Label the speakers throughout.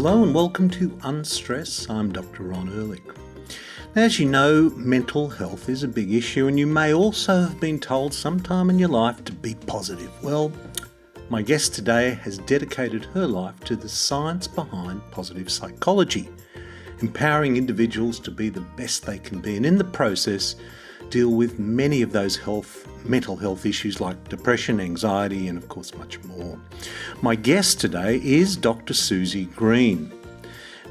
Speaker 1: Hello and welcome to Unstress. I'm Dr. Ron Ehrlich. As you know, mental health is a big issue, and you may also have been told sometime in your life to be positive. Well, my guest today has dedicated her life to the science behind positive psychology, empowering individuals to be the best they can be, and in the process deal with many of those mental health issues like depression, anxiety, and of course much more. My guest today is Dr. Suzy Green.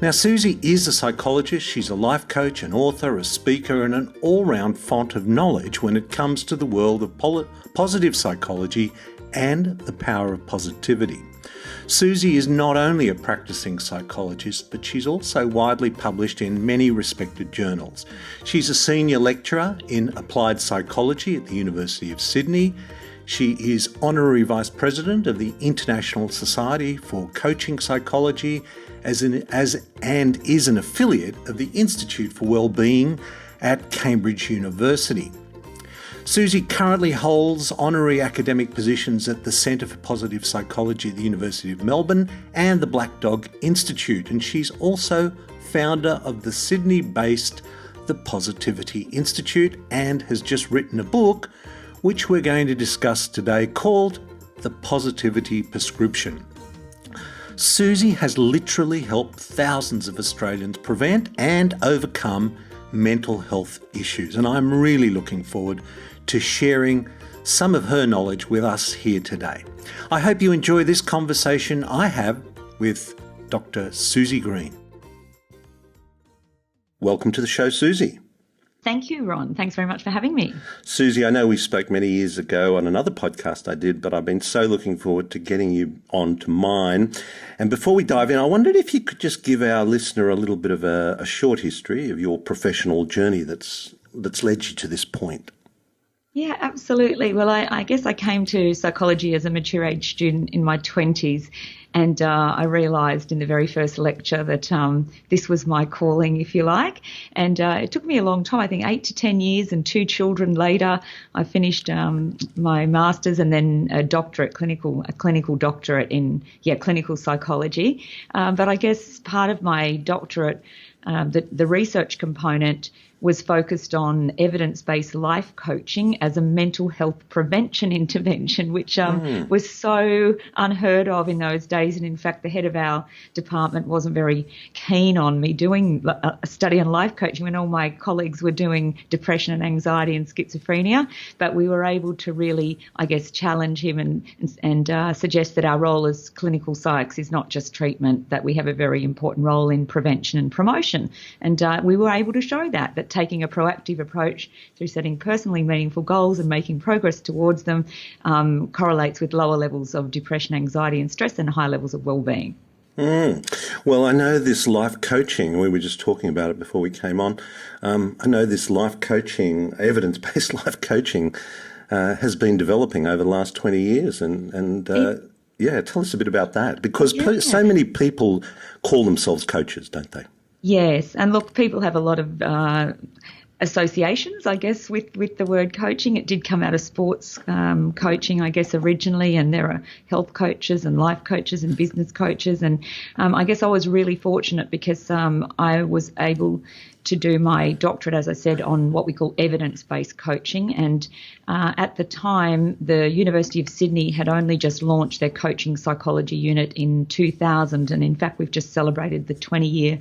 Speaker 1: Now, Suzy is a psychologist, she's a life coach, an author, a speaker, and an all-round font of knowledge when it comes to the world of positive psychology and the power of positivity. Suzy is not only a practicing psychologist, but she's also widely published in many respected journals. She's a senior lecturer in applied psychology at the University of Sydney. She is honorary vice president of the International Society for Coaching Psychology and is an affiliate of the Institute for Wellbeing at Cambridge University. Suzy currently holds honorary academic positions at the Centre for Positive Psychology at the University of Melbourne and the Black Dog Institute, and she's also founder of the Sydney-based The Positivity Institute and has just written a book which we're going to discuss today called The Positivity Prescription. Suzy has literally helped thousands of Australians prevent and overcome mental health issues, and I'm really looking forward to sharing some of her knowledge with us here today. I hope you enjoy this conversation I have with Dr. Suzy Green. Welcome to the show, Suzy.
Speaker 2: Thank you, Ron. Thanks very much for having me.
Speaker 1: Suzy, I know we spoke many years ago on another podcast I did, but I've been so looking forward to getting you on to mine. And before we dive in, I wondered if you could just give our listener a little bit of a short history of your professional journey that's led you to this point.
Speaker 2: Yeah, absolutely. Well, I guess I came to psychology as a mature age student in my 20s, and I realised in the very first lecture that this was my calling, if you like. And it took me a long time, I think 8 to 10 years, and 2 children later, I finished my master's and then a clinical doctorate in clinical psychology. But I guess part of my doctorate, the research component, was focused on evidence-based life coaching as a mental health prevention intervention, which was so unheard of in those days. And in fact, the head of our department wasn't very keen on me doing a study on life coaching when all my colleagues were doing depression and anxiety and schizophrenia. But we were able to really, I guess, challenge him and suggest that our role as clinical psychs is not just treatment, that we have a very important role in prevention and promotion. And we were able to show that taking a proactive approach through setting personally meaningful goals and making progress towards them correlates with lower levels of depression, anxiety and stress and high levels of wellbeing.
Speaker 1: Well, I know this life coaching, we were just talking about it before we came on, I know this life coaching, evidence-based life coaching has been developing over the last 20 years and tell us a bit about that, because so many people call themselves coaches, don't they?
Speaker 2: Yes, and look, people have a lot of associations, I guess, with the word coaching. It did come out of sports coaching, I guess, originally, and there are health coaches and life coaches and business coaches. And I guess I was really fortunate because I was able to do my doctorate, as I said, on what we call evidence-based coaching. And at the time, the University of Sydney had only just launched their coaching psychology unit in 2000. And in fact, we've just celebrated the 20-year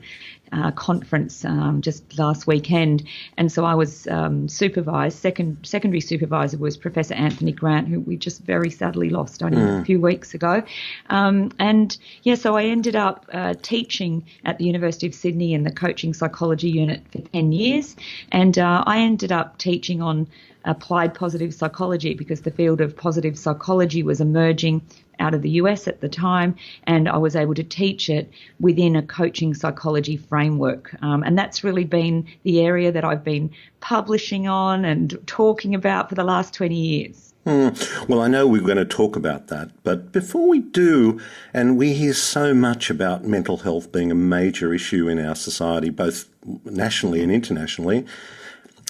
Speaker 2: conference just last weekend. And so I was supervised. Secondary supervisor was Professor Anthony Grant, who we just very sadly lost only a few weeks ago. So I ended up teaching at the University of Sydney in the coaching psychology unit for 10 years. And I ended up teaching on applied positive psychology because the field of positive psychology was emerging out of the US at the time, and I was able to teach it within a coaching psychology framework. And that's really been the area that I've been publishing on and talking about for the last 20 years.
Speaker 1: Well, I know we're going to talk about that, but before we do, and we hear so much about mental health being a major issue in our society, both nationally and internationally,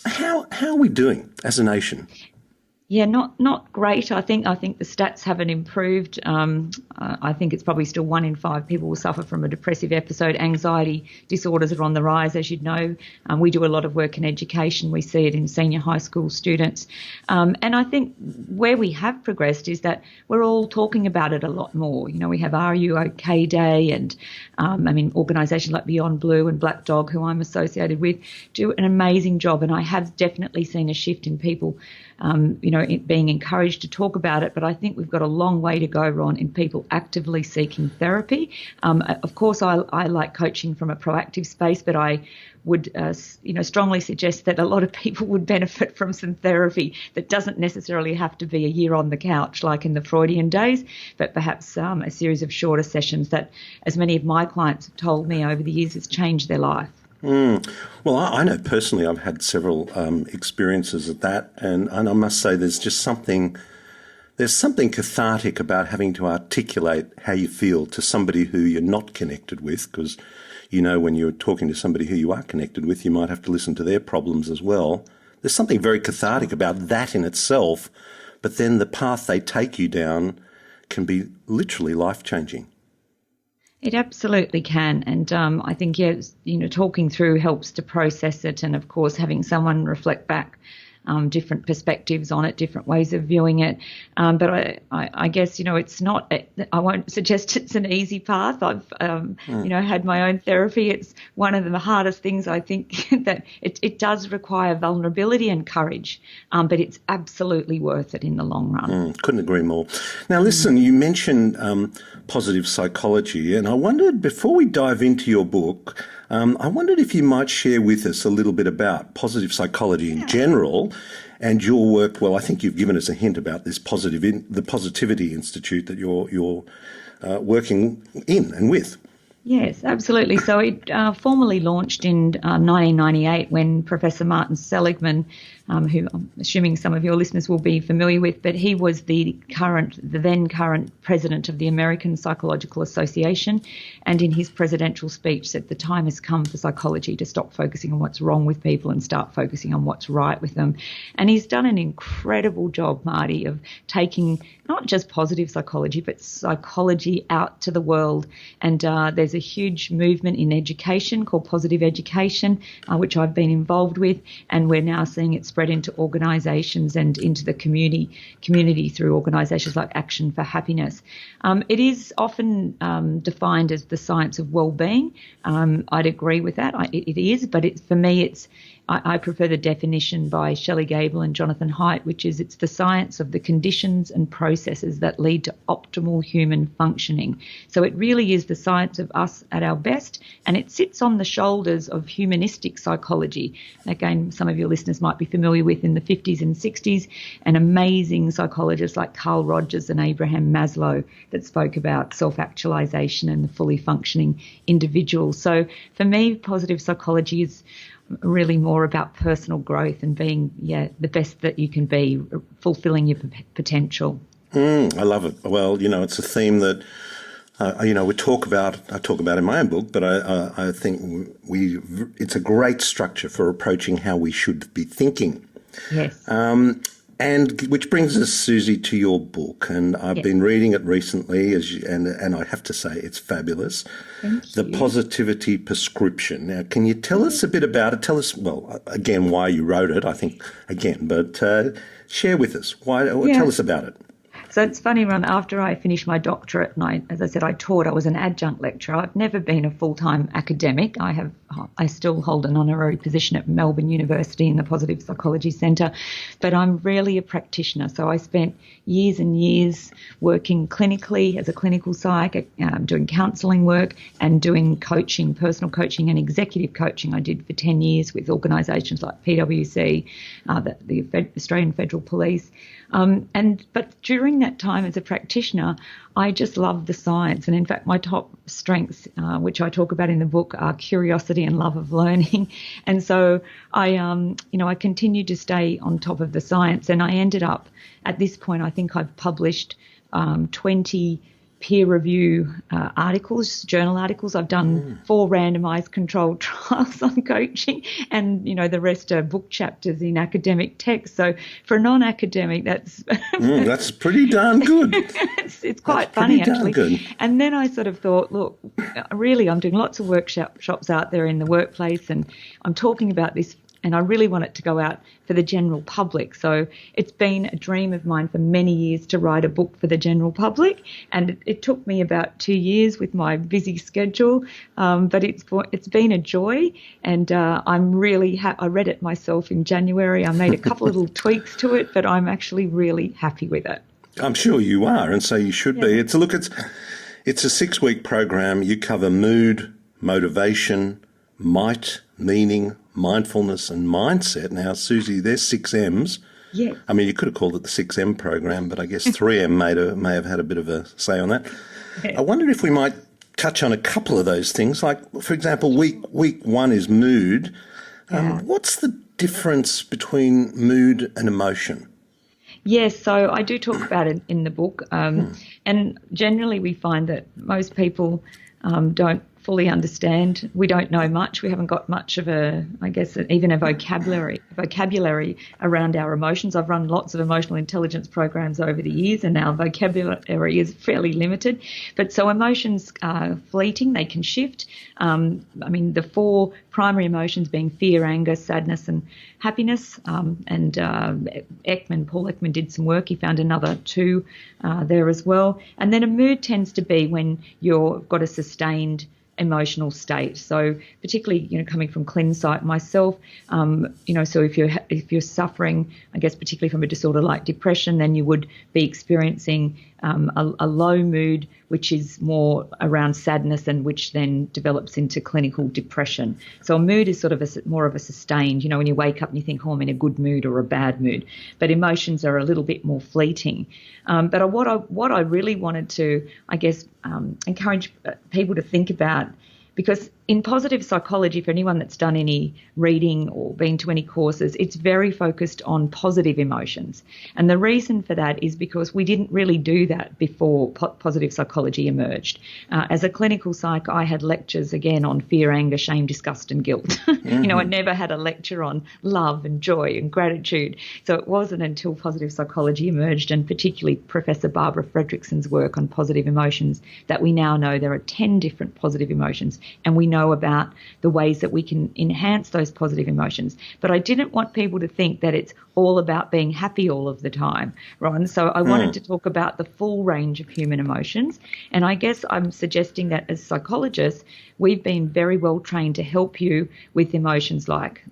Speaker 1: how are we doing as a nation?
Speaker 2: Yeah, not great. I think the stats haven't improved. I think it's probably still 1 in 5 people will suffer from a depressive episode. Anxiety disorders are on the rise, as you'd know. We do a lot of work in education. We see it in senior high school students. And I think where we have progressed is that we're all talking about it a lot more. You know, we have Are You OK Day, and organisations like Beyond Blue and Black Dog, who I'm associated with, do an amazing job. And I have definitely seen a shift in people, being encouraged to talk about it. But I think we've got a long way to go, Ron, in people actively seeking therapy. Of course, I like coaching from a proactive space, but I would, strongly suggest that a lot of people would benefit from some therapy that doesn't necessarily have to be a year on the couch like in the Freudian days, but perhaps a series of shorter sessions that, as many of my clients have told me over the years, has changed their life.
Speaker 1: Well, I know personally I've had several experiences of that, and I must say there's something cathartic about having to articulate how you feel to somebody who you're not connected with, because, when you're talking to somebody who you are connected with, you might have to listen to their problems as well. There's something very cathartic about that in itself, but then the path they take you down can literally life-changing.
Speaker 2: It absolutely can. And I think, talking through helps to process it. And, of course, having someone reflect back different perspectives on it, different ways of viewing it. But I guess, it's not, I won't suggest it's an easy path. I've, had my own therapy. It's one of the hardest things, I think, that it does require vulnerability and courage, but it's absolutely worth it in the long run.
Speaker 1: Couldn't agree more. Now, listen, you mentioned positive psychology, and I wondered, before we dive into your book, I wondered if you might share with us a little bit about positive psychology in general and your work. Well, I think you've given us a hint about this the Positivity Institute that you're working in and with.
Speaker 2: Yes, absolutely. So it formally launched in 1998 when Professor Martin Seligman, who I'm assuming some of your listeners will be familiar with, but he was the then current president of the American Psychological Association, and in his presidential speech said the time has come for psychology to stop focusing on what's wrong with people and start focusing on what's right with them. And he's done an incredible job, Marty, of taking not just positive psychology, but psychology out to the world. And there's a huge movement in education called positive education, which I've been involved with, and we're now seeing it spread into organisations and into the community through organisations like Action for Happiness. It is often defined as the science of wellbeing. I'd agree with that. It is, but for me, I prefer the definition by Shelley Gable and Jonathan Haidt, which is it's the science of the conditions and processes that lead to optimal human functioning. So it really is the science of us at our best, and it sits on the shoulders of humanistic psychology. Again, some of your listeners might be familiar with in the 50s and 60s, an amazing psychologists like Carl Rogers and Abraham Maslow that spoke about self-actualisation and the fully functioning individual. So for me, positive psychology is really more about personal growth and being, the best that you can be, fulfilling your potential.
Speaker 1: I love it. Well, it's a theme that, I talk about in my own book, but I think it's a great structure for approaching how we should be thinking.
Speaker 2: Yes.
Speaker 1: And which brings us, Suzy, to your book, and I've been reading it recently, and I have to say it's fabulous. The Positivity Prescription. Now, can you tell us a bit about it? Tell us, again, why you wrote it, I think, but share with us. Tell us about it.
Speaker 2: So it's funny, Ron, after I finished my doctorate, and as I said, I taught, I was an adjunct lecturer. I've never been a full-time academic. I still hold an honorary position at Melbourne University in the Positive Psychology Centre, but I'm rarely a practitioner. So I spent years and years working clinically as a clinical psych, doing counselling work and doing coaching, personal coaching and executive coaching. I did for 10 years with organisations like PwC, the Australian Federal Police. But during that time as a practitioner, I just loved the science. And in fact, my top strengths, which I talk about in the book, are curiosity and love of learning. And so I continued to stay on top of the science. And I ended up, at this point, I think I've published 20 peer review articles, journal articles. I've done 4 randomised controlled trials on coaching, and the rest are book chapters in academic texts. So for a non-academic, that's
Speaker 1: that's pretty darn good.
Speaker 2: it's quite funny actually. Good. And then I sort of thought, look, really, I'm doing lots of workshops out there in the workplace, and I'm talking about this. And I really want it to go out for the general public. So it's been a dream of mine for many years to write a book for the general public. And it took me about 2 years with my busy schedule. But it's been a joy. And I'm really I read it myself in January. I made a couple of little tweaks to it, but I'm actually really happy with it.
Speaker 1: I'm sure you are, and so you should be. It's a 6-week program. You cover mood, motivation, might, meaning, mindfulness and mindset. Now, Suzy, there's 6 M's.
Speaker 2: Yeah.
Speaker 1: I mean, you could have called it the 6M program, but I guess 3M may have had a bit of a say on that. Yeah. I wondered if we might touch on a couple of those things. Like, for example, week 1 is mood. What's the difference between mood and emotion?
Speaker 2: Yes, so I do talk about it in the book. And generally we find that most people don't fully understand. We don't know much. We haven't got much of even a vocabulary around our emotions. I've run lots of emotional intelligence programs over the years, and our vocabulary is fairly limited. But so emotions are fleeting. They can shift. The 4 primary emotions being fear, anger, sadness, and happiness. Paul Ekman did some work. He found another 2 there as well. And then a mood tends to be when you've got a sustained emotional state. So particularly, coming from ClinSight myself, so if you're suffering, I guess particularly from a disorder like depression, then you would be experiencing a low mood, which is more around sadness, and which then develops into clinical depression. So a mood is sort of more of a sustained, when you wake up and you think, I'm in a good mood or a bad mood. But emotions are a little bit more fleeting. But what I really wanted to, I guess, encourage people to think about, because in positive psychology, for anyone that's done any reading or been to any courses, it's very focused on positive emotions. And the reason for that is because we didn't really do that before positive psychology emerged. As a clinical psych, I had lectures again on fear, anger, shame, disgust and guilt. I never had a lecture on love and joy and gratitude. So it wasn't until positive psychology emerged, and particularly Professor Barbara Fredrickson's work on positive emotions, that we now know there are 10 different positive emotions, and we know about the ways that we can enhance those positive emotions. But I didn't want people to think that it's all about being happy all of the time, Ron. So I wanted to talk about the full range of human emotions. And I guess I'm suggesting that as psychologists, we've been very well trained to help you with emotions like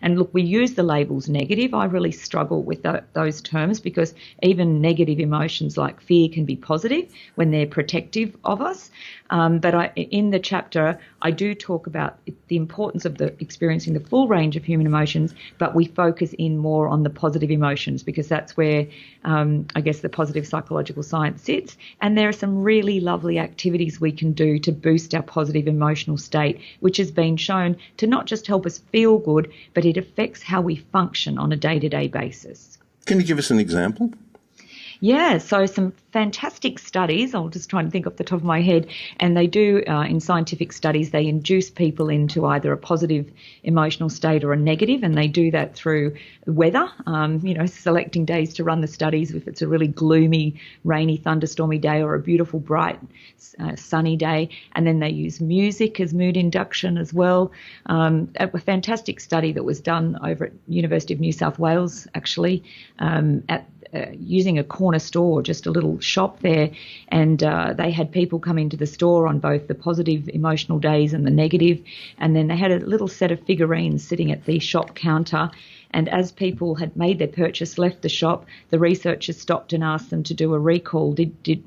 Speaker 2: and look, we use the labels negative. I really struggle with those terms, because even negative emotions like fear can be positive when they're protective of us. But in the chapter, I do talk about the importance of experiencing the full range of human emotions, but we focus in more on the positive emotions, because that's where I guess the positive psychological science sits. And there are some really lovely activities we can do to boost our positive emotional state, which has been shown to not just help us feel good, but it affects how we function on a day-to-day basis.
Speaker 1: Can you give us an example?
Speaker 2: Yeah, so some fantastic studies, I'll just try and think off the top of my head, and they do, in scientific studies, they induce people into either a positive emotional state or a negative, and they do that through weather, selecting days to run the studies, if it's a really gloomy, rainy, thunderstormy day or a beautiful, bright, sunny day, and then they use music as mood induction as well. A fantastic study that was done over at University of New South Wales, actually, using a corner store, just a little shop there, and they had people come into the store on both the positive emotional days and the negative, and then they had a little set of figurines sitting at the shop counter, and as people had made their purchase, left the shop, the researchers stopped and asked them to do a recall.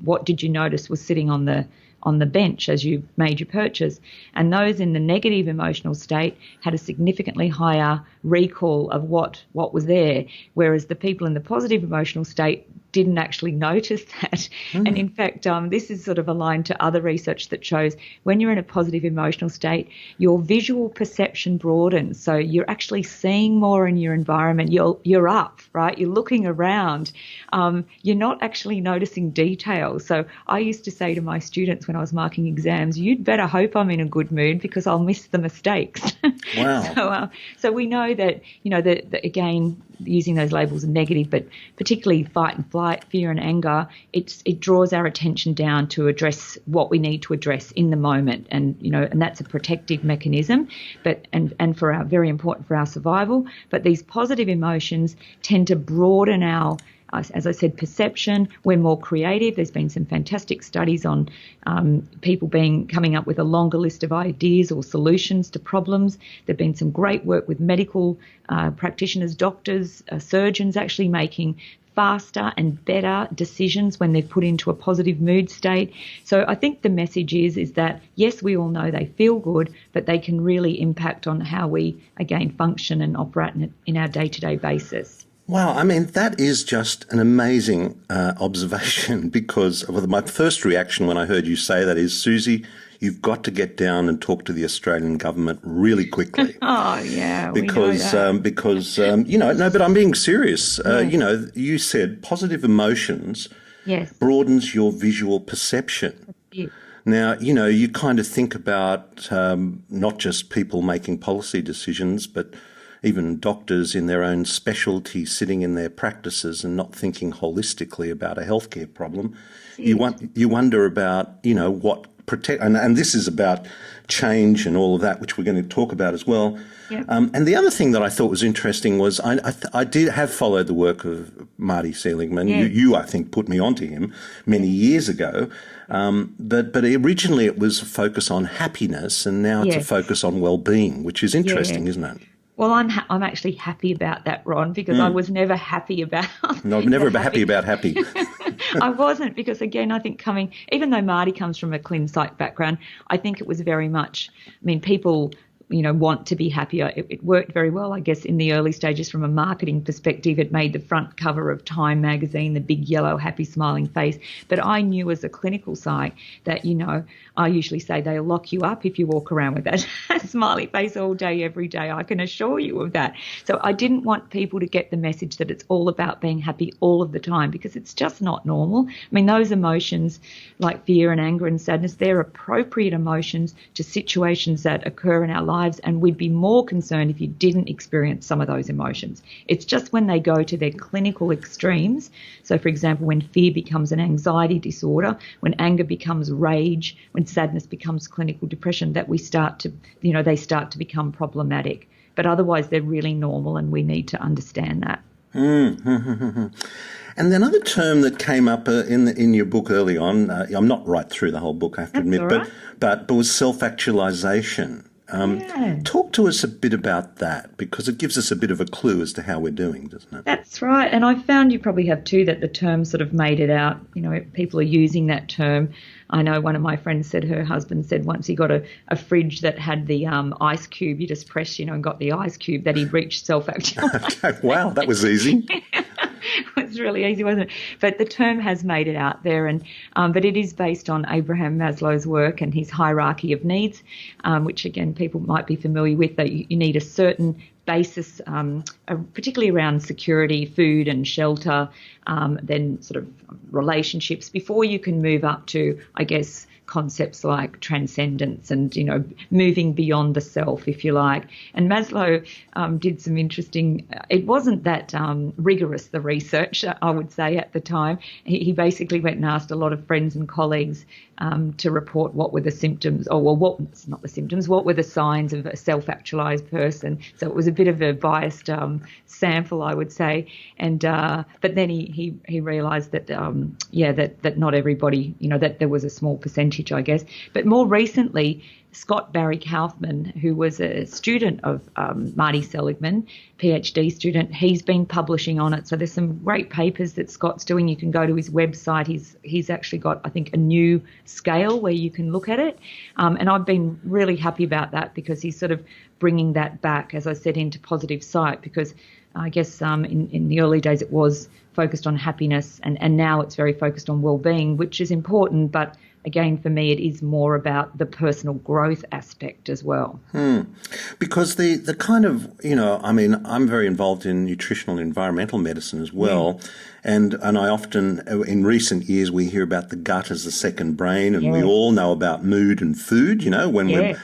Speaker 2: What did you notice was sitting on the bench as you made your purchase? And those in the negative emotional state had a significantly higher recall of what was there, whereas the people in the positive emotional state didn't actually notice that. And in fact, this is sort of aligned to other research that shows when you're in a positive emotional state, your visual perception broadens. So you're actually seeing more in your environment. You're up, right? You're looking around. You're not actually noticing details. So I used to say to my students when I was marking exams, you'd better hope I'm in a good mood because I'll miss the mistakes.
Speaker 1: Wow.
Speaker 2: So we know that, that again, using those labels are negative, but particularly fight and flight, fear and anger, it draws our attention down to address what we need to address in the moment. And, and that's a protective mechanism, and for our, very important for our survival. But these positive emotions tend to broaden our, as I said, perception. We're more creative. There's been some fantastic studies on people coming up with a longer list of ideas or solutions to problems. There's been some great work with medical practitioners, doctors, surgeons actually making faster and better decisions when they're put into a positive mood state. So I think the message is that, yes, we all know they feel good, but they can really impact on how we, again, function and operate in our day-to-day basis.
Speaker 1: Wow, I mean, that is just an amazing observation because my first reaction when I heard you say that is, Suzy, you've got to get down and talk to the Australian government really quickly.
Speaker 2: Oh, yeah.
Speaker 1: Because, no, but I'm being serious. Yeah. You said positive emotions broadens your visual perception.
Speaker 2: Yeah.
Speaker 1: Now, you kind of think about not just people making policy decisions, but even doctors in their own specialty sitting in their practices and not thinking holistically about a healthcare problem. You wonder about, what protect, and this is about change and all of that, which we're going to talk about as well. Yep. And the other thing that I thought was interesting was I did have followed the work of Marty Seligman. Yes. You, I think, put me onto him many years ago. But originally it was a focus on happiness, and now it's a focus on well-being, which is interesting, isn't it?
Speaker 2: Well, I'm actually happy about that, Ron, because I was never happy about.
Speaker 1: No, I'm never happy about happy.
Speaker 2: I wasn't, because again, I think even though Marty comes from a clin psych background, I think it was very much. People want to be happier. It worked very well, I guess, in the early stages from a marketing perspective. It made the front cover of Time magazine, the big yellow, happy, smiling face. But I knew as a clinical psych that, I usually say they'll lock you up if you walk around with that smiley face all day, every day. I can assure you of that. So I didn't want people to get the message that it's all about being happy all of the time, because it's just not normal. Those emotions like fear and anger and sadness, they're appropriate emotions to situations that occur in our lives. And we'd be more concerned if you didn't experience some of those emotions. It's just when they go to their clinical extremes. So, for example, when fear becomes an anxiety disorder, when anger becomes rage, when sadness becomes clinical depression, that we start to, they start to become problematic. But otherwise, they're really normal, and we need to understand that.
Speaker 1: Mm-hmm. And another term that came up in your book early on, I'm not right through the whole book, I have to admit, but was self-actualisation. Talk to us a bit about that, because it gives us a bit of a clue as to how we're doing, doesn't it?
Speaker 2: That's right. And I found you probably have too, that the term sort of made it out. People are using that term. I know one of my friends said her husband said once he got a fridge that had the ice cube, you just press, and got the ice cube, that he'd reached self-actualization.
Speaker 1: Okay, wow, that was easy.
Speaker 2: It was really easy, wasn't it? But the term has made it out there, and but it is based on Abraham Maslow's work and his hierarchy of needs, which again people might be familiar with. That you need a certain basis, particularly around security, food and shelter, then sort of relationships, before you can move up to, I guess, concepts like transcendence and, moving beyond the self, if you like. And Maslow did some interesting, it wasn't that rigorous, the research, I would say, at the time. He basically went and asked a lot of friends and colleagues to report what were the symptoms, not the symptoms, what were the signs of a self-actualized person. So it was a bit of a biased sample, I would say. And but then he realised that that not everybody, that there was a small percentage, I guess. But more recently, Scott Barry Kaufman, who was a student of Marty Seligman, PhD student, he's been publishing on it. So there's some great papers that Scott's doing. You can go to his website. He's actually got, I think, a new scale where you can look at it. And I've been really happy about that, because he's sort of bringing that back, as I said, into positive psych, because I guess in the early days it was focused on happiness, and now it's very focused on well-being, which is important, but again, for me, it is more about the personal growth aspect as well.
Speaker 1: Because the kind of, I'm very involved in nutritional and environmental medicine as well. And I often, in recent years, we hear about the gut as the second brain, and we all know about mood and food, when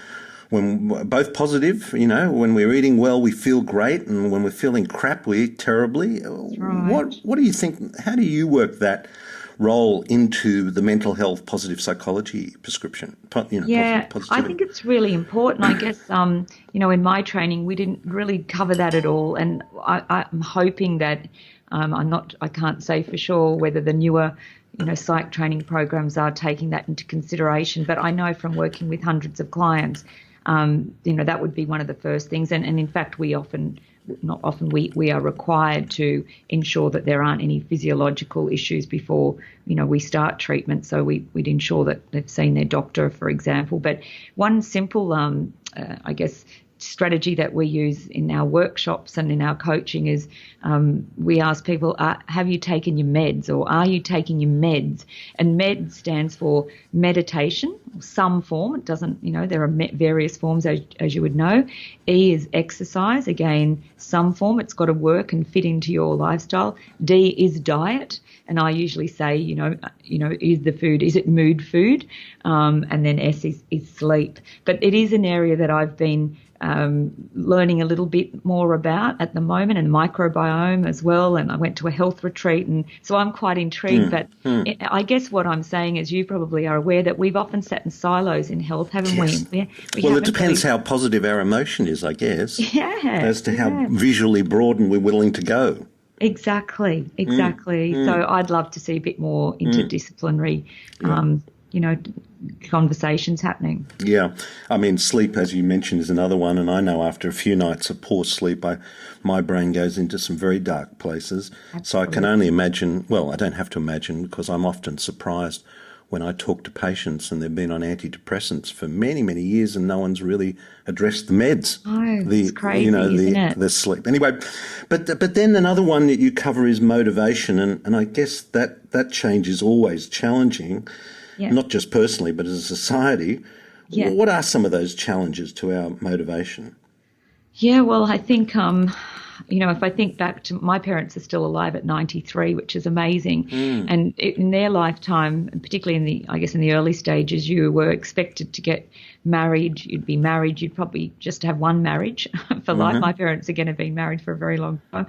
Speaker 1: we're both positive, when we're eating well, we feel great. And when we're feeling crap, we eat terribly.
Speaker 2: That's right.
Speaker 1: What do you think? How do you work that role into the mental health positive psychology prescription?
Speaker 2: I think it's really important. I guess, in my training, we didn't really cover that at all. And I'm hoping that I can't say for sure whether the newer, psych training programs are taking that into consideration. But I know from working with hundreds of clients, that would be one of the first things. And in fact, we are required to ensure that there aren't any physiological issues before, we start treatment. So we'd ensure that they've seen their doctor, for example. But one simple, strategy that we use in our workshops and in our coaching is we ask people, have you taken your meds, or are you taking your meds? And MED stands for meditation, some form. It doesn't, there are various forms, as you would know. E is exercise, again, some form. It's got to work and fit into your lifestyle. D is diet. And I usually say, is it mood food? And then S is sleep. But it is an area that I've been learning a little bit more about at the moment, and microbiome as well. And I went to a health retreat, and so I'm quite intrigued. I guess what I'm saying is, you probably are aware that we've often sat in silos in health, haven't we?
Speaker 1: Well, it depends how positive our emotion is, I guess, as to how visually broad and we're willing to go.
Speaker 2: Exactly. So I'd love to see a bit more interdisciplinary conversations happening. Yeah.
Speaker 1: I mean, sleep, as you mentioned, is another one. And I know after a few nights of poor sleep, my brain goes into some very dark places. Absolutely. So I can only imagine, well, I don't have to imagine, because I'm often surprised when I talk to patients and they've been on antidepressants for many, many years and no one's really addressed the meds.
Speaker 2: It's crazy, isn't it?
Speaker 1: The sleep. Anyway, but then another one that you cover is motivation, and I guess that change is always challenging. Yeah. Not just personally, but as a society. Yeah. What are some of those challenges to our motivation?
Speaker 2: Yeah, well, I think, if I think back to, my parents are still alive at 93, which is amazing. And in their lifetime, particularly in the early stages, you were expected to get married. You'd be married. You'd probably just have one marriage for life. My parents, again, have been married for a very long time.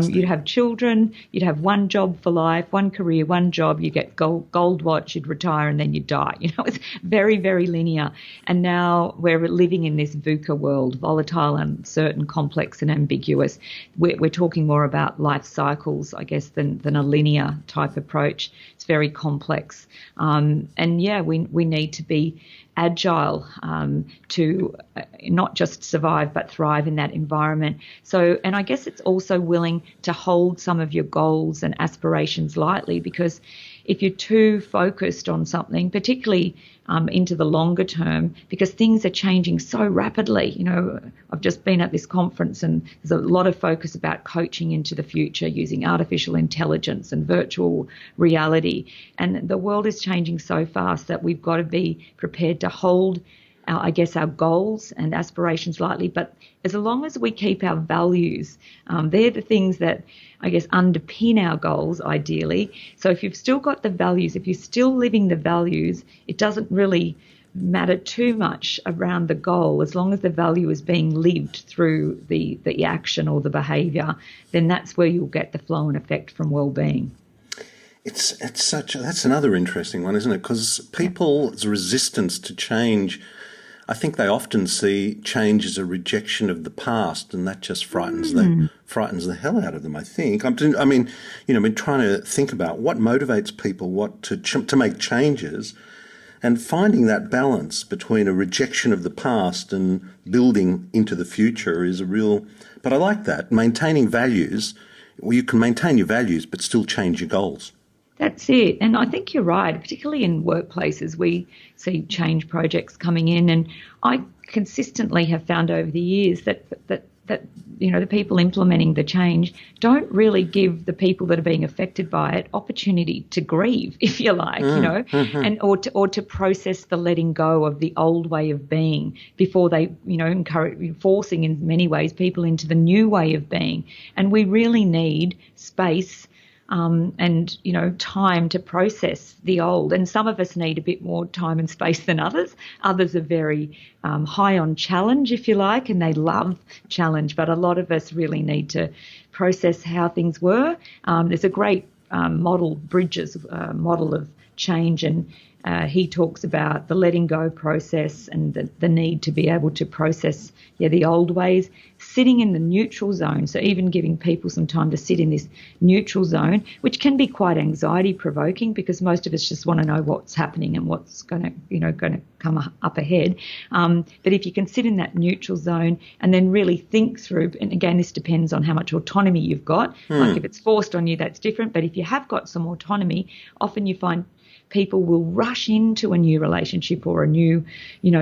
Speaker 2: You'd have children. You'd have one job for life, one career, one job. You get gold watch. You'd retire, and then you'd die. It's very, very linear. And now we're living in this VUCA world, volatile, uncertain, complex, and ambiguous. We're talking more about life cycles, I guess, than a linear type approach. It's very complex. We need to be agile to not just survive but thrive in that environment. So, and I guess it's also willing to hold some of your goals and aspirations lightly, because if you're too focused on something, particularly into the longer term, because things are changing so rapidly. I've just been at this conference and there's a lot of focus about coaching into the future using artificial intelligence and virtual reality. And the world is changing so fast that we've got to be prepared to hold our goals and aspirations lightly. But as long as we keep our values, they're the things that underpin our goals ideally. So if you've still got the values, if you're still living the values, it doesn't really matter too much around the goal. As long as the value is being lived through the action or the behaviour, then that's where you'll get the flow and effect from wellbeing.
Speaker 1: That's another interesting one, isn't it? Because people's resistance to change, I think they often see change as a rejection of the past, and that just frightens the hell out of them, I think. I've been trying to think about what motivates people to make changes, and finding that balance between a rejection of the past and building into the future is a real... But I like that, maintaining values. Well, you can maintain your values but still change your goals.
Speaker 2: That's it. And I think you're right, particularly in workplaces, we see change projects coming in, and I consistently have found over the years that that, the people implementing the change don't really give the people that are being affected by it opportunity to grieve, if you like, and or to process the letting go of the old way of being before they, encourage, forcing in many ways people into the new way of being. And we really need space and, time to process the old. And some of us need a bit more time and space than others. Others are very high on challenge, if you like, and they love challenge. But a lot of us really need to process how things were. There's a great model, Bridges model of change, and he talks about the letting go process and the need to be able to process the old ways, sitting in the neutral zone. So even giving people some time to sit in this neutral zone, which can be quite anxiety provoking because most of us just want to know what's happening and what's going to come up ahead. But if you can sit in that neutral zone and then really think through, and again, this depends on how much autonomy you've got. Like if it's forced on you, that's different. But if you have got some autonomy, often you find people will rush into a new relationship or a new,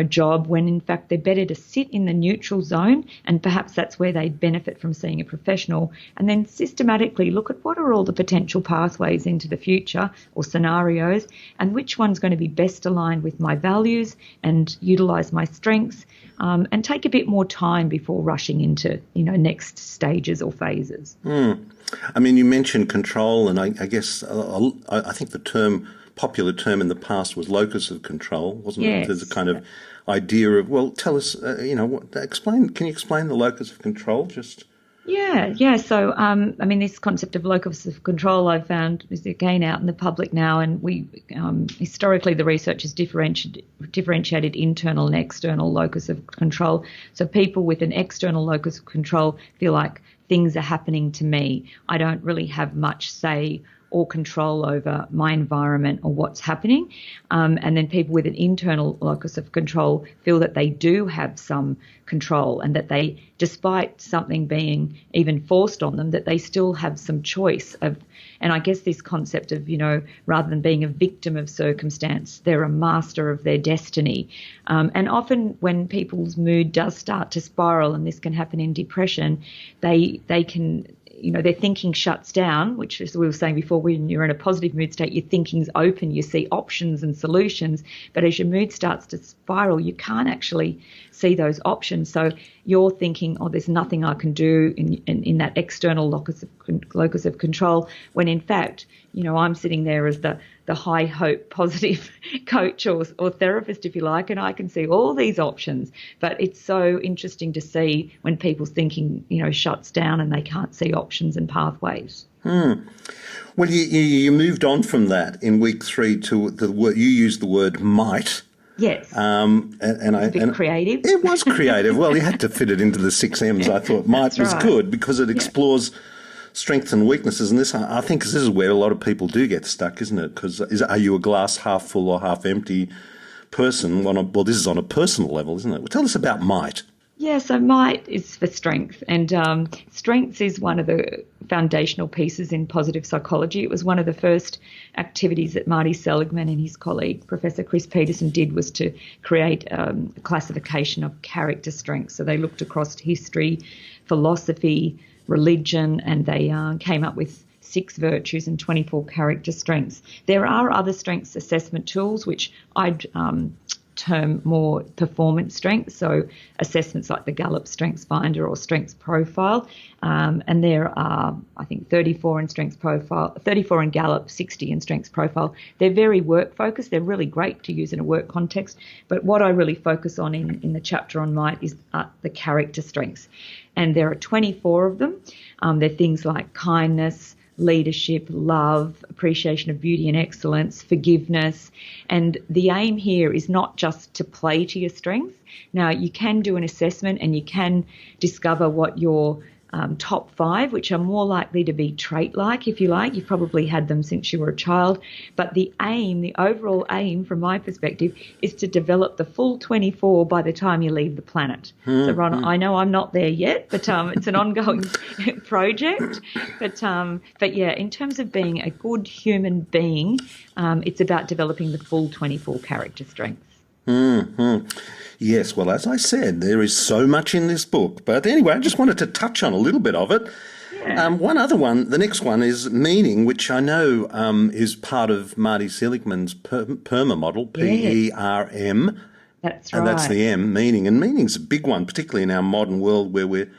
Speaker 2: job when in fact they're better to sit in the neutral zone, and perhaps that's where they benefit from seeing a professional, and then systematically look at what are all the potential pathways into the future or scenarios, and which one's going to be best aligned with my values and utilise my strengths, and take a bit more time before rushing into, next stages or phases.
Speaker 1: I mean, you mentioned control, and I guess I think the popular term in the past was locus of control, wasn't it? There's a kind of idea of, well, tell us, can you explain the locus of control just?
Speaker 2: Yeah. So, this concept of locus of control I've found is again out in the public now, and we historically the research has differentiated internal and external locus of control. So people with an external locus of control feel like things are happening to me. I don't really have much say or control over my environment or what's happening. And then people with an internal locus of control feel that they do have some control and that they, despite something being even forced on them, that they still have some choice of, and I guess this concept of, rather than being a victim of circumstance, they're a master of their destiny. And often when people's mood does start to spiral, and this can happen in depression, they can, their thinking shuts down, which, as we were saying before, when you're in a positive mood state, your thinking's open, you see options and solutions. But as your mood starts to spiral, you can't actually see those options. So you're thinking, there's nothing I can do in that external locus of control, when in fact, I'm sitting there as the high hope positive coach or therapist, if you like, and I can see all these options. But it's so interesting to see when people's thinking, shuts down and they can't see options and pathways.
Speaker 1: Well, you moved on from that in week 3 to the word, you used the word might.
Speaker 2: Yes. Creative.
Speaker 1: It was creative. Well, you had to fit it into the 6 M's. I thought might was good because it explores strengths and weaknesses, and I think this is where a lot of people do get stuck, isn't it? Because are you a glass half full or half empty person? Well, this is on a personal level, isn't it? Well, tell us about might.
Speaker 2: Yeah, so might is for strength, and strengths is one of the foundational pieces in positive psychology. It was one of the first activities that Marty Seligman and his colleague, Professor Chris Peterson, did, was to create a classification of character strengths. So they looked across history, philosophy, religion, and they came up with 6 virtues and 24 character strengths. There are other strengths assessment tools, which I'd term more performance strengths, so assessments like the Gallup Strengths Finder or Strengths Profile, and there are, I think, 34 in Strengths Profile, 34 in Gallup, 60 in Strengths Profile. They're very work focused. They're really great to use in a work context, but what I really focus on in the chapter on might is the character strengths, and there are 24 of them. They're things like kindness, leadership, love, appreciation of beauty and excellence, forgiveness. And the aim here is not just to play to your strengths. Now, you can do an assessment and you can discover what your top 5, which are more likely to be trait-like, if you like. You've probably had them since you were a child. But the overall aim from my perspective, is to develop the full 24 by the time you leave the planet. So, Ron, I know I'm not there yet, but it's an ongoing project. But yeah, in terms of being a good human being, it's about developing the full 24 character strengths.
Speaker 1: Yes, well, as I said, there is so much in this book. But anyway, I just wanted to touch on a little bit of it.
Speaker 2: Yeah,
Speaker 1: One other one, the next one is meaning, which I know is part of Marty Seligman's PERMA model,
Speaker 2: yeah,
Speaker 1: PERM,
Speaker 2: that's
Speaker 1: and that's
Speaker 2: right.
Speaker 1: the M, meaning. And meaning's a big one, particularly in our modern world where we're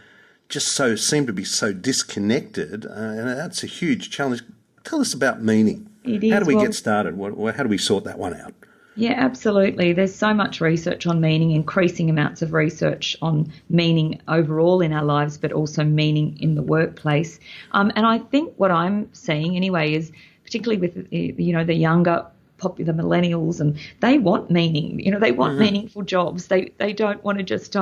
Speaker 1: just seem to be so disconnected, and that's a huge challenge. Tell us about meaning.
Speaker 2: It
Speaker 1: How do
Speaker 2: is.
Speaker 1: we get
Speaker 2: Well,
Speaker 1: started? How do we sort that one out?
Speaker 2: yeah, absolutely. There's so much research on meaning, increasing amounts of research on meaning overall in our lives, but also meaning in the workplace. And I think what I'm seeing anyway is particularly with, the younger popular millennials, and they want meaning. They want meaningful jobs. They don't want to just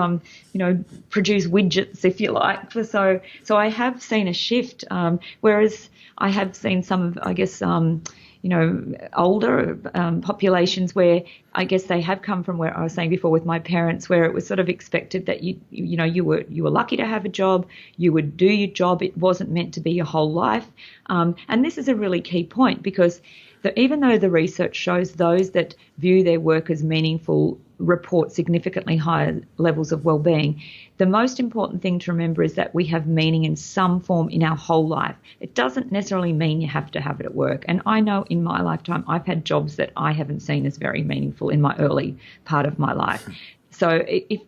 Speaker 2: produce widgets, if you like. So I have seen a shift. Whereas I have seen some of, I guess, older populations where I guess they have come from where I was saying before with my parents, where it was sort of expected that you were lucky to have a job, you would do your job. It wasn't meant to be your whole life. And this is a really key point because even though the research shows those that view their work as meaningful report significantly higher levels of well-being, the most important thing to remember is that we have meaning in some form in our whole life. It doesn't necessarily mean you have to have it at work. And I know in my lifetime I've had jobs that I haven't seen as very meaningful in my early part of my life. So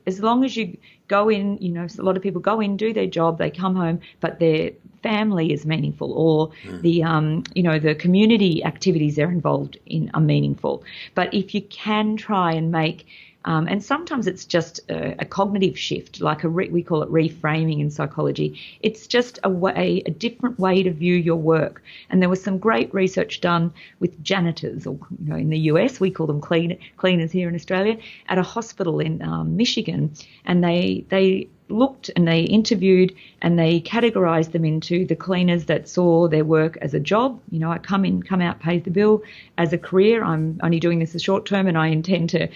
Speaker 2: as long as you go in, a lot of people go in, do their job, they come home, but their family is meaningful, or the community activities they're involved in are meaningful. But if you can try and make and sometimes it's just a cognitive shift, like we call it reframing in psychology. It's just a different way to view your work. And there was some great research done with janitors, or in the US we call them cleaners here in Australia, at a hospital in Michigan, and they looked and they interviewed and they categorised them into the cleaners that saw their work as a job. I come in, come out, pay the bill. As a career, I'm only doing this as short term and I intend to,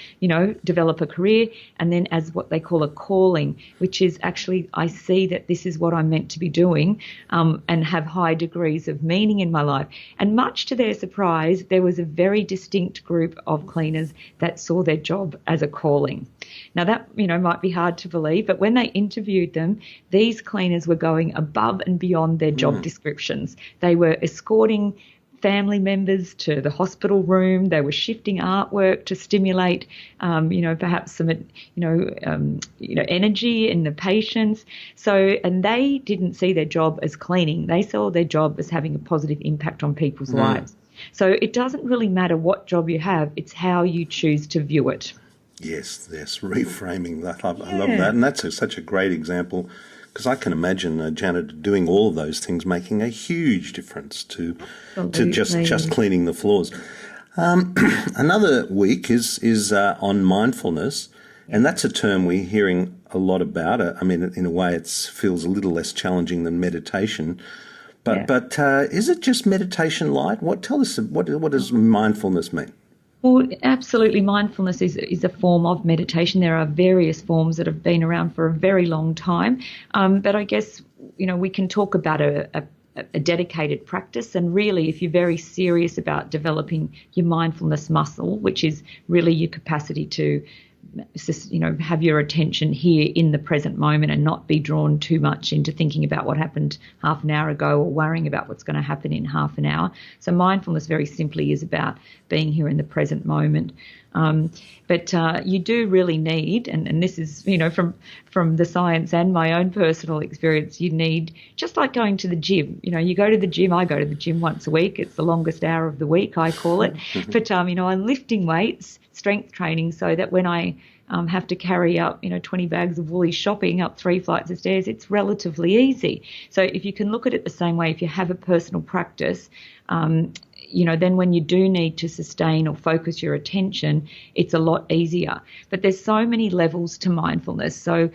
Speaker 2: develop a career. And then as what they call a calling, which is actually I see that this is what I'm meant to be doing and have high degrees of meaning in my life. And much to their surprise, there was a very distinct group of cleaners that saw their job as a calling. Now that, might be hard to believe, but when they interviewed them, these cleaners were going above and beyond their job descriptions. They were escorting family members to the hospital room. They were shifting artwork to stimulate, perhaps some, energy in the patients. And they didn't see their job as cleaning. They saw their job as having a positive impact on people's lives. So it doesn't really matter what job you have. It's how you choose to view it.
Speaker 1: Yes, reframing that. I love that. And that's such a great example, because I can imagine a janitor doing all of those things, making a huge difference to just cleaning the floors. Another week is on mindfulness, and that's a term we're hearing a lot about. I mean, in a way, it feels a little less challenging than meditation. But is it just meditation light? Tell us what does mindfulness mean?
Speaker 2: Well, absolutely. Mindfulness is a form of meditation. There are various forms that have been around for a very long time. But I guess, we can talk about a dedicated practice. And really, if you're very serious about developing your mindfulness muscle, which is really your capacity to have your attention here in the present moment and not be drawn too much into thinking about what happened half an hour ago or worrying about what's going to happen in half an hour. So mindfulness very simply is about being here in the present moment. But you do really need, and this is, from the science and my own personal experience, you need, just like going to the gym. You go to the gym, I go to the gym once a week. It's the longest hour of the week, I call it. But, I'm lifting weights, strength training, so that when I have to carry up, 20 bags of woolly shopping up 3 flights of stairs, it's relatively easy. So if you can look at it the same way, if you have a personal practice, then when you do need to sustain or focus your attention, it's a lot easier. But there's so many levels to mindfulness. So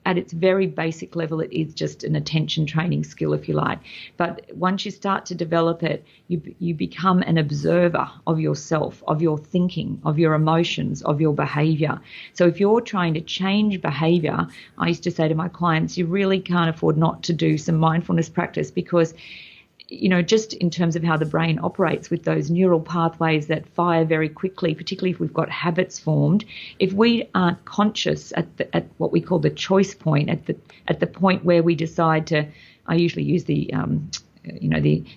Speaker 2: at its very basic level, it is just an attention training skill, if you like. But once you start to develop it, you become an observer of yourself, of your thinking, of your emotions, of your behaviour. So if you're trying to change behaviour, I used to say to my clients, you really can't afford not to do some mindfulness practice, because just in terms of how the brain operates with those neural pathways that fire very quickly, particularly if we've got habits formed, if we aren't conscious at what we call the choice point, at the point where we decide to, I usually use the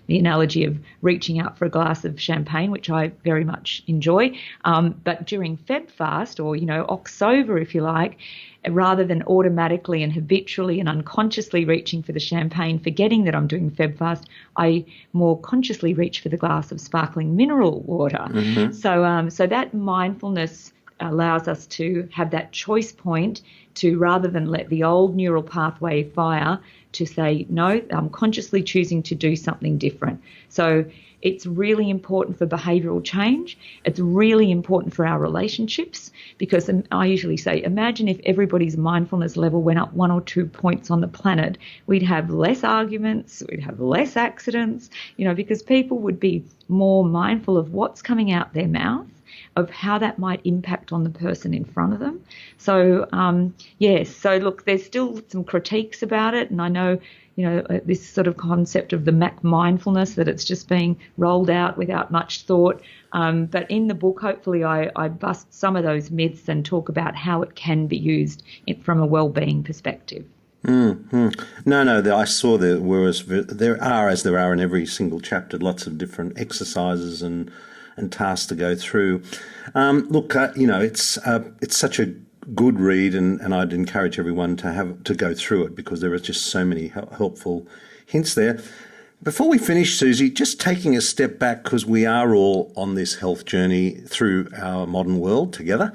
Speaker 2: analogy of reaching out for a glass of champagne, which I very much enjoy. But during Feb fast, or, October, if you like, rather than automatically and habitually and unconsciously reaching for the champagne, forgetting that I'm doing Feb fast, I more consciously reach for the glass of sparkling mineral water. Mm-hmm. So that mindfulness allows us to have that choice point to, rather than let the old neural pathway fire, to say, no, I'm consciously choosing to do something different. So it's really important for behavioural change. It's really important for our relationships, because I usually say, imagine if everybody's mindfulness level went up 1 or 2 points on the planet. We'd have less arguments, we'd have less accidents, because people would be more mindful of what's coming out their mouth, of how that might impact on the person in front of them. So, yes, so look, there's still some critiques about it, and I know, this sort of concept of the Mac mindfulness, that it's just being rolled out without much thought. But in the book, hopefully I bust some of those myths and talk about how it can be used from a wellbeing perspective.
Speaker 1: Mm-hmm. No, I saw there are, as there are in every single chapter, lots of different exercises and tasks to go through. It's such a good read, and I'd encourage everyone to go through it, because there are just so many helpful hints there. Before we finish, Suzy, just taking a step back, because we are all on this health journey through our modern world together,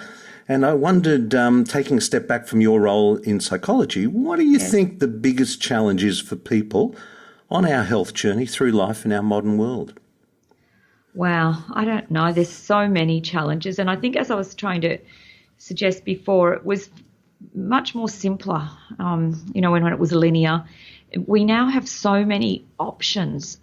Speaker 1: and I wondered, taking a step back from your role in psychology, what do you think the biggest challenge is for people on our health journey through life in our modern world?
Speaker 2: Wow, I don't know. There's so many challenges. And I think, as I was trying to suggest before, it was much more simpler, when it was linear. We now have so many options,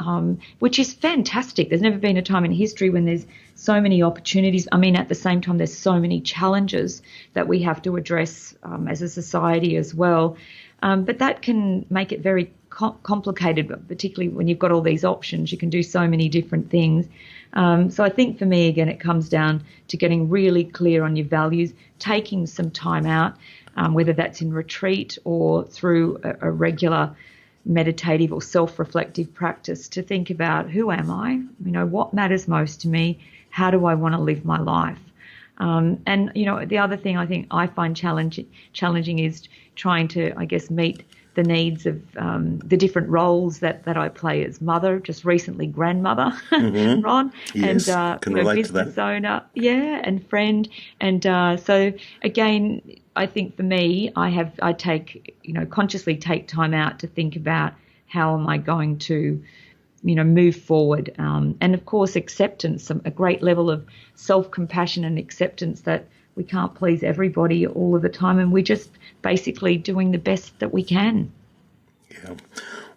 Speaker 2: which is fantastic. There's never been a time in history when there's so many opportunities. I mean, at the same time, there's so many challenges that we have to address as a society as well. But that can make it very complicated, particularly when you've got all these options. You can do so many different things. So I think for me, again, it comes down to getting really clear on your values, taking some time out, whether that's in retreat or through a regular meditative or self-reflective practice, to think about, who am I? What matters most to me? How do I want to live my life? And the other thing I think I find challenging is trying to, meet the needs of the different roles that I play as mother, just recently grandmother, mm-hmm. Ron,
Speaker 1: yes,
Speaker 2: and
Speaker 1: can relate
Speaker 2: business
Speaker 1: to that.
Speaker 2: owner, and friend, and so again, I think for me, I consciously take time out to think about, how am I going to move forward, and of course acceptance, a great level of self-compassion and acceptance that we can't please everybody all of the time, and we're just basically doing the best that we can.
Speaker 1: Yeah.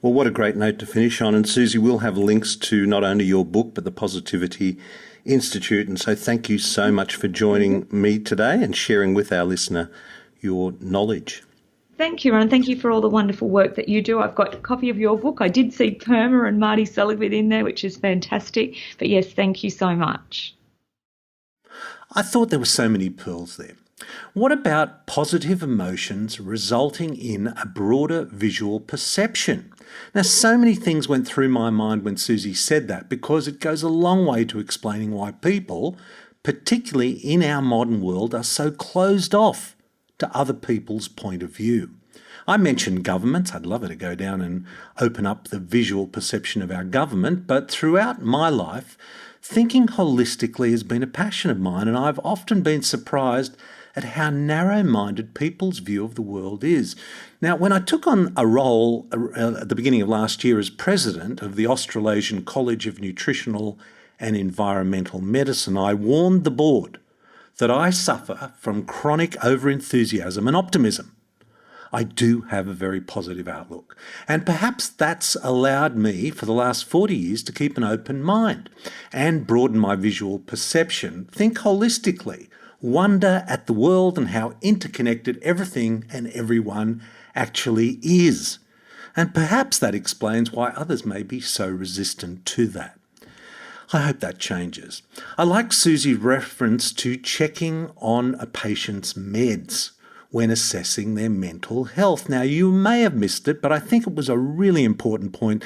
Speaker 1: Well, what a great note to finish on. And Suzy, we'll have links to not only your book, but the Positivity Institute. And so thank you so much for joining me today and sharing with our listener your knowledge.
Speaker 2: Thank you, Ron. Thank you for all the wonderful work that you do. I've got a copy of your book. I did see Perma and Marty Seligman in there, which is fantastic. But yes, thank you so much.
Speaker 1: I thought there were so many pearls there. What about positive emotions resulting in a broader visual perception? Now, so many things went through my mind when Suzy said that, because it goes a long way to explaining why people, particularly in our modern world, are so closed off to other people's point of view. I mentioned governments. I'd love it to go down and open up the visual perception of our government, but throughout my life, thinking holistically has been a passion of mine, and I've often been surprised at how narrow-minded people's view of the world is. Now, when I took on a role at the beginning of last year as president of the Australasian College of Nutritional and Environmental Medicine, I warned the board that I suffer from chronic overenthusiasm and optimism. I do have a very positive outlook, and perhaps that's allowed me for the last 40 years to keep an open mind and broaden my visual perception, think holistically, wonder at the world and how interconnected everything and everyone actually is. And perhaps that explains why others may be so resistant to that. I hope that changes. I like Suzy's reference to checking on a patient's meds when assessing their mental health. Now, you may have missed it, but I think it was a really important point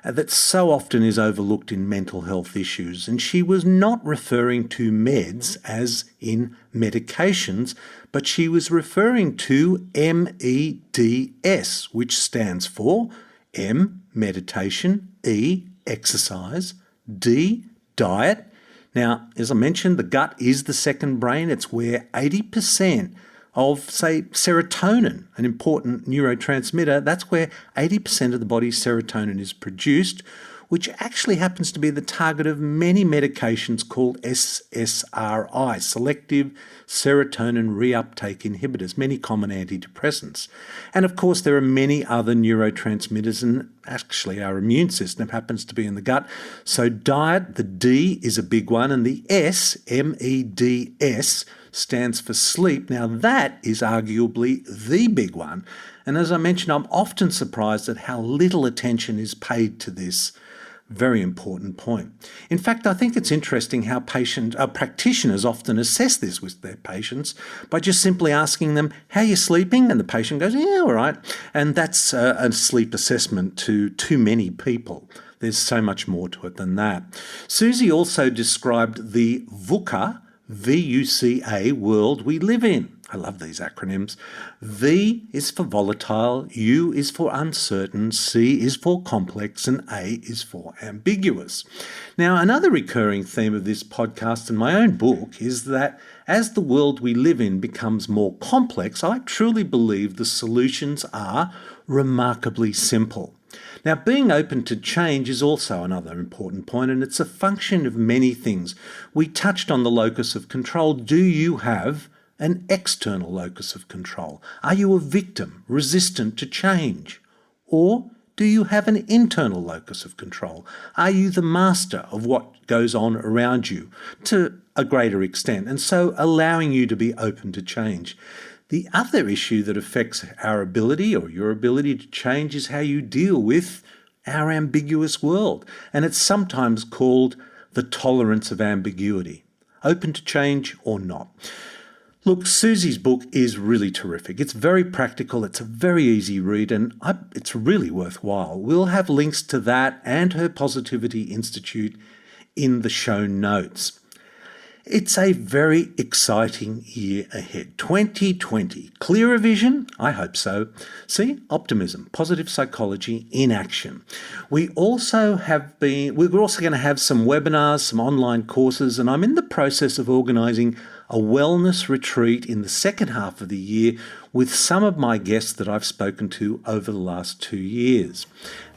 Speaker 1: that so often is overlooked in mental health issues. And she was not referring to meds as in medications, but she was referring to MEDS, which stands for M, meditation, E, exercise, D, diet. Now, as I mentioned, the gut is the second brain. It's where 80% of, say, serotonin, an important neurotransmitter, that's where 80% of the body's serotonin is produced, which actually happens to be the target of many medications called SSRI, selective serotonin reuptake inhibitors, many common antidepressants. And of course, there are many other neurotransmitters, and actually our immune system happens to be in the gut. So diet, the D is a big one, and the S, MEDS, stands for sleep. Now that is arguably the big one. And as I mentioned, I'm often surprised at how little attention is paid to this very important point. In fact, I think it's interesting how practitioners often assess this with their patients by just simply asking them, how are you sleeping? And the patient goes, yeah, all right. And that's a sleep assessment to too many people. There's so much more to it than that. Suzy also described the VUCA, VUCA world we live in. I love these acronyms. V is for volatile, U is for uncertain, C is for complex, and A is for ambiguous. Now, another recurring theme of this podcast and my own book is that as the world we live in becomes more complex, I truly believe the solutions are remarkably simple. Now, being open to change is also another important point, and it's a function of many things. We touched on the locus of control. Do you have an external locus of control? Are you a victim, resistant to change? Or do you have an internal locus of control? Are you the master of what goes on around you to a greater extent, and so allowing you to be open to change? The other issue that affects our ability or your ability to change is how you deal with our ambiguous world. And it's sometimes called the tolerance of ambiguity, open to change or not. Look, Suzy's book is really terrific. It's very practical, it's a very easy read, and it's really worthwhile. We'll have links to that and her Positivity Institute in the show notes. It's a very exciting year ahead. 2020. Clearer vision? I hope so. See? Optimism, positive psychology in action. We're also going to have some webinars, some online courses, and I'm in the process of organising a wellness retreat in the second half of the year with some of my guests that I've spoken to over the last 2 years.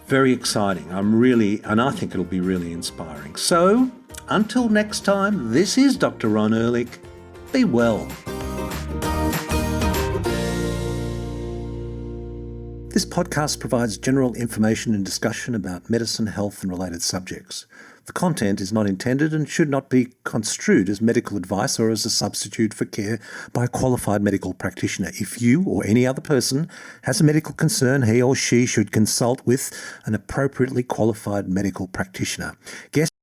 Speaker 1: Very exciting. And I think it'll be really inspiring. So, until next time, this is Dr. Ron Ehrlich. Be well. This podcast provides general information and discussion about medicine, health, and related subjects. The content is not intended and should not be construed as medical advice or as a substitute for care by a qualified medical practitioner. If you or any other person has a medical concern, he or she should consult with an appropriately qualified medical practitioner. Guests